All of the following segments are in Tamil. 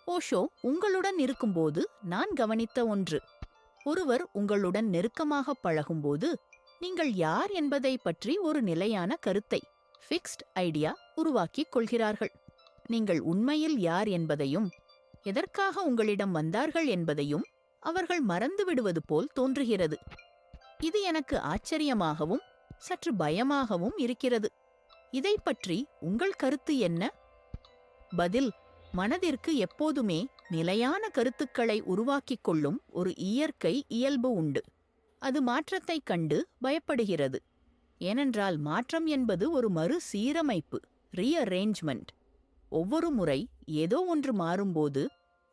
ஓஷோ உங்களுடன் இருக்கும்போது நான் கவனித்த ஒன்று. ஒருவர் உங்களுடன் நெருக்கமாக பழகும்போது நீங்கள் யார் என்பதை பற்றி ஒரு நிலையான கருத்தை, ஃபிக்ஸ்ட் ஐடியா உருவாக்கிக் கொள்கிறார்கள். நீங்கள் உண்மையில் யார் என்பதையும் எதற்காக உங்களிடம் வந்தார்கள் என்பதையும் அவர்கள் மறந்து விடுவது போல் தோன்றுகிறது. இது எனக்கு ஆச்சரியமாகவும் சற்று பயமாகவும் இருக்கிறது. இதை பற்றி உங்கள் கருத்து என்ன? பதில்: மனதிற்கு எப்போதுமே நிலையான கருத்துக்களை உருவாக்கிக் கொள்ளும் ஒரு இயற்கை இயல்பு உண்டு. அது மாற்றத்தைக் கண்டு பயப்படுகிறது. ஏனென்றால் மாற்றம் என்பது ஒரு மறுசீரமைப்பு, ரீஅரேஞ்ச்மெண்ட். ஒவ்வொரு முறை ஏதோ ஒன்று மாறும்போது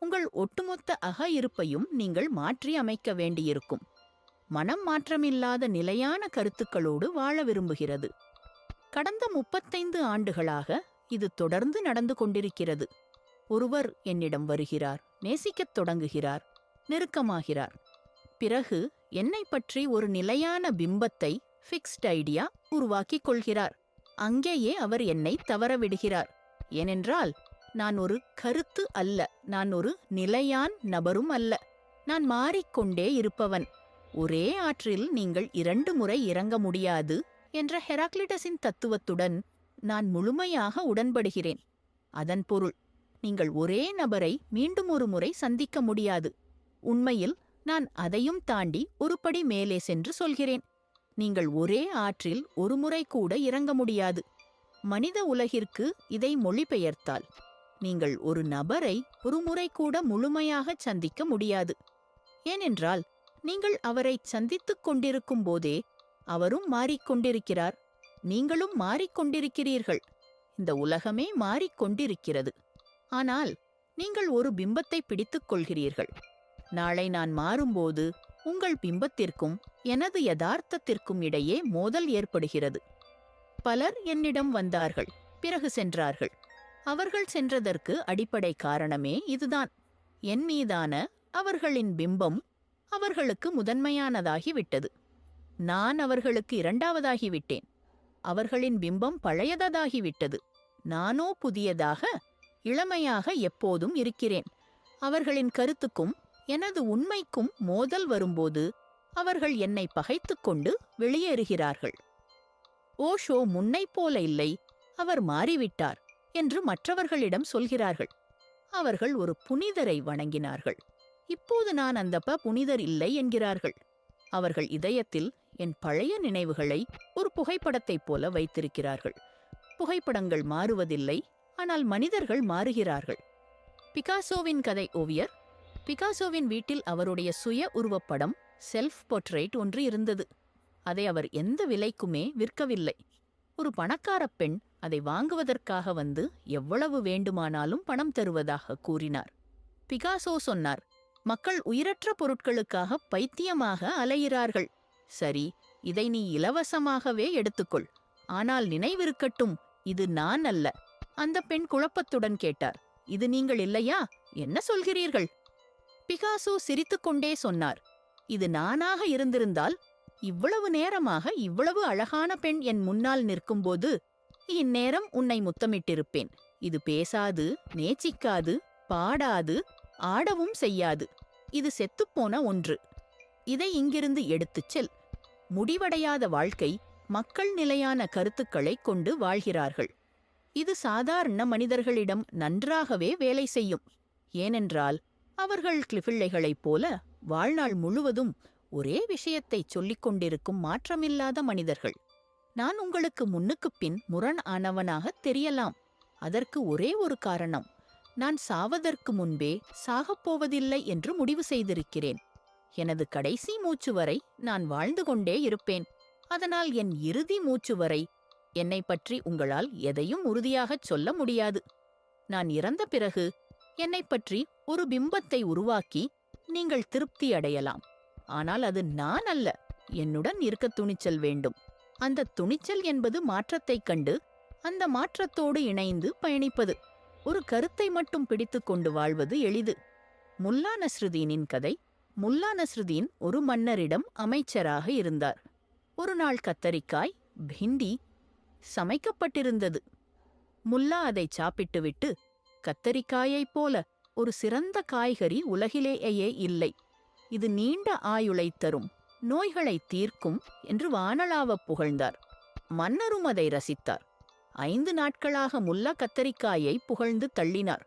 உங்கள் ஒட்டுமொத்த இருப்பையும் நீங்கள் மாற்றி அமைக்க வேண்டியிருக்கும். மனம் மாற்றமில்லாத நிலையான கருத்துக்களோடு வாழ விரும்புகிறது. கடந்த 35 ஆண்டுகளாக இது தொடர்ந்து நடந்து கொண்டிருக்கிறது. ஒருவர் என்னிடம் வருகிறார், நேசிக்கத் தொடங்குகிறார், நெருக்கமாகிறார். பிறகு என்னை பற்றி ஒரு நிலையான பிம்பத்தை, ஃபிக்ஸ்ட் ஐடியா உருவாக்கிக் கொள்கிறார். அங்கேயே அவர் என்னை தவறவிடுகிறார். ஏனென்றால் நான் ஒரு கருத்து அல்ல, நான் ஒரு நிலையான் நபரும் அல்ல. நான் மாறிக்கொண்டே இருப்பவன். ஒரே ஆற்றில் நீங்கள் 2 முறை இறங்க முடியாது என்ற ஹெராக்ளிட்டஸின் தத்துவத்துடன் நான் முழுமையாக உடன்படுகிறேன். அதன் பொருள், நீங்கள் ஒரே நபரை மீண்டும் ஒரு முறை சந்திக்க முடியாது. உண்மையில் நான் அதையும் தாண்டி ஒரு படி மேலே சென்று சொல்கிறேன். நீங்கள் ஒரே ஆற்றில் ஒரு முறை கூட இறங்க முடியாது. மனித உலகிற்கு இதை மொழிபெயர்த்தால், நீங்கள் ஒரு நபரை ஒரு முறை கூட முழுமையாக சந்திக்க முடியாது. ஏனென்றால் நீங்கள் அவரை சந்தித்துக் கொண்டிருக்கும் போதே அவரும் மாறிக்கொண்டிருக்கிறார், நீங்களும் மாறிக்கொண்டிருக்கிறீர்கள். இந்த உலகமே மாறிக்கொண்டிருக்கிறது. ஆனால் நீங்கள் ஒரு பிம்பத்தை பிடித்துக் கொள்கிறீர்கள். நாளை நான் மாறும்போது உங்கள் பிம்பத்திற்கும் எனது யதார்த்தத்திற்கும் இடையே மோதல் ஏற்படுகிறது. பலர் என்னிடம் வந்தார்கள், பிறகு சென்றார்கள். அவர்கள் சென்றதற்கு அடிப்படை காரணமே இதுதான். என் மீதான அவர்களின் பிம்பம் அவர்களுக்கு முதன்மையானதாகிவிட்டது. நான் அவர்களுக்கு இரண்டாவதாகிவிட்டேன். அவர்களின் பிம்பம் பழையதாகிவிட்டது. நானோ புதியதாக, இளமையாக எப்போதும் இருக்கிறேன். அவர்களின் கருத்துக்கும் எனது உண்மைக்கும் மோதல் வரும்போது அவர்கள் என்னை பகைத்துக் கொண்டு வெளியேறுகிறார்கள். ஓஷோ முன்னைப் போல இல்லை, அவர் மாறிவிட்டார் என்று மற்றவர்களிடம் சொல்கிறார்கள். அவர்கள் ஒரு புனிதரை வணங்கினார்கள். இப்போது நான் அந்த புனிதர் இல்லை என்கிறார்கள். அவர்கள் இதயத்தில் என் பழைய நினைவுகளை ஒரு புகைப்படத்தைப் போல வைத்திருக்கிறார்கள். புகைப்படங்கள் மாறுவதில்லை, ஆனால் மனிதர்கள் மாறுகிறார்கள். பிகாசோவின் கதை ஓவியர். பிகாசோவின் வீட்டில் அவருடைய சுய உருவப்படம், செல்ஃப் போர்ட்ரைட் ஒன்று இருந்தது. அதை அவர் எந்த விலைக்குமே விற்கவில்லை. ஒரு பணக்கார பெண் அதை வாங்குவதற்காக வந்து எவ்வளவு வேண்டுமானாலும் பணம் தருவதாக கூறினார். பிகாசோ சொன்னார், மக்கள் உயிரற்ற பொருட்களுக்காக பைத்தியமாக அலைகிறார்கள். சரி, இதை நீ இலவசமாகவே எடுத்துக்கொள். ஆனால் நினைவிருக்கட்டும், இது நான் அல்ல. அந்த பெண் குழப்பத்துடன் கேட்டார், இது நீங்கள் இல்லையா? என்ன சொல்கிறீர்கள்? பிகாசோ சிரித்துக்கொண்டே சொன்னார், இது நானாக இருந்திருந்தால் இவ்வளவு நேரமாக இவ்வளவு அழகான பெண் என் முன்னால் நிற்கும்போது இந்நேரம் உன்னை முத்தமிட்டிருப்பேன். இது பேசாது, நேசிக்காது, பாடாது, ஆடவும் செய்யாது. இது செத்துப்போன ஒன்று. இதை இங்கிருந்து எடுத்துச் செல். முடிவடையாத வாழ்க்கை மக்கள் நிலையான கருத்துக்களை கொண்டு வாழ்கிறார்கள். இது சாதாரண மனிதர்களிடம் நன்றாகவே வேலை செய்யும். ஏனென்றால் அவர்கள் கிளிப்பிள்ளைகளைப் போல வாழ்நாள் முழுவதும் ஒரே விஷயத்தைச் சொல்லிக் கொண்டிருக்கும் மாற்றமில்லாத மனிதர்கள். நான் உங்களுக்கு முன்னுக்குப் பின் முரண் ஆனவனாகத் தெரியலாம். அதற்கு ஒரே ஒரு காரணம், நான் சாவதற்கு முன்பே சாகப்போவதில்லை என்று முடிவு செய்திருக்கிறேன். எனது கடைசி மூச்சு வரை நான் வாழ்ந்து கொண்டே இருப்பேன். அதனால் என் இறுதி மூச்சு வரை என்னை பற்றி உங்களால் எதையும் உறுதியாகச் சொல்ல முடியாது. நான் இறந்த பிறகு என்னை பற்றி ஒரு பிம்பத்தை உருவாக்கி நீங்கள் திருப்தி அடையலாம். ஆனால் அது நான் அல்ல. என்னுடன் இருக்க துணிச்சல் வேண்டும். அந்த துணிச்சல் என்பது மாற்றத்தைக் கண்டு அந்த மாற்றத்தோடு இணைந்து பயணிப்பது. ஒரு கருத்தை மட்டும் பிடித்துக் கொண்டு வாழ்வது எளிது. முல்லா நஸ்ருதீனின் கதை. முல்லா நஸ்ருதீன் ஒரு மன்னரிடம் அமைச்சராக இருந்தார். ஒரு நாள் கத்தரிக்காய், பிண்டி சமைக்கப்பட்டிருந்தது. முல்லா அதை சாப்பிட்டுவிட்டு, கத்தரிக்காயைப் போல ஒரு சிறந்த காய்கறி உலகிலேயே இல்லை. இது நீண்ட ஆயுளைத் தரும், நோய்களை தீர்க்கும் என்று வானளாவப் புகழ்ந்தார். மன்னரும் அதை ரசித்தார். 5 நாட்களாக முல்லா கத்தரிக்காயை புகழ்ந்து தள்ளினார்.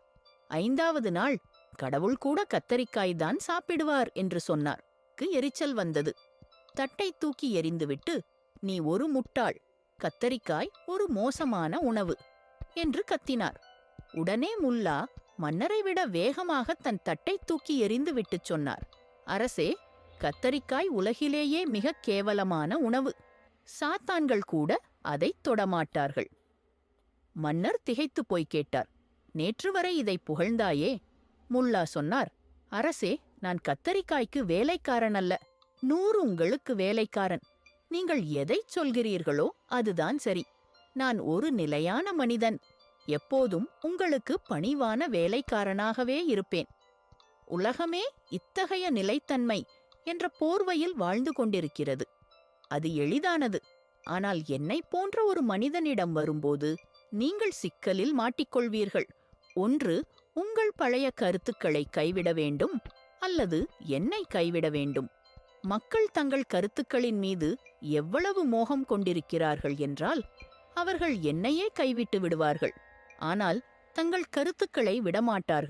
5வது நாள் கடவுள் கூட கத்தரிக்காய்தான் சாப்பிடுவார் என்று சொன்னார். எரிச்சல் வந்தது. தட்டை தூக்கி எறிந்துவிட்டு, நீ ஒரு முட்டாள், கத்தரிக்காய் ஒரு மோசமான உணவு என்று கத்தினார். உடனே முல்லா மன்னரை விட வேகமாக தன் தட்டை தூக்கி எறிந்து விட்டுச் சொன்னார், அரசே, கத்தரிக்காய் உலகிலேயே மிக கேவலமான உணவு. சாத்தான்கள் கூட அதைத் தொடமாட்டார்கள். மன்னர் திகைத்துப் போய் கேட்டார், நேற்று வரை இதை புகழ்ந்தாயே? முல்லா சொன்னார், அரசே, நான் கத்தரிக்காய்க்கு வேலைக்காரன் அல்ல, 100 உங்களுக்கு வேலைக்காரன். நீங்கள் எதைச் சொல்கிறீர்களோ அதுதான் சரி. நான் ஒரு நிலையான மனிதன். எப்போதும் உங்களுக்கு பணிவான வேலைக்காரனாகவே இருப்பேன். உலகமே இத்தகைய நிலைத்தன்மை என்ற போர்வையில் வாழ்ந்து கொண்டிருக்கிறது. அது எளிதானது. ஆனால் என்னைப் போன்ற ஒரு மனிதனிடம் வரும்போது நீங்கள் சிக்கலில் மாட்டிக்கொள்வீர்கள். ஒன்று உங்கள் பழைய கருத்துக்களை கைவிட வேண்டும், அல்லது என்னை கைவிட வேண்டும். மக்கள் தங்கள் கருத்துக்களின் மீது எவ்வளவு மோகம் கொண்டிருக்கிறார்கள் என்றால் அவர்கள் என்னையே கைவிட்டு விடுவார்கள். ஆனால் தங்கள் கருத்துக்களை விடமாட்டார்கள்.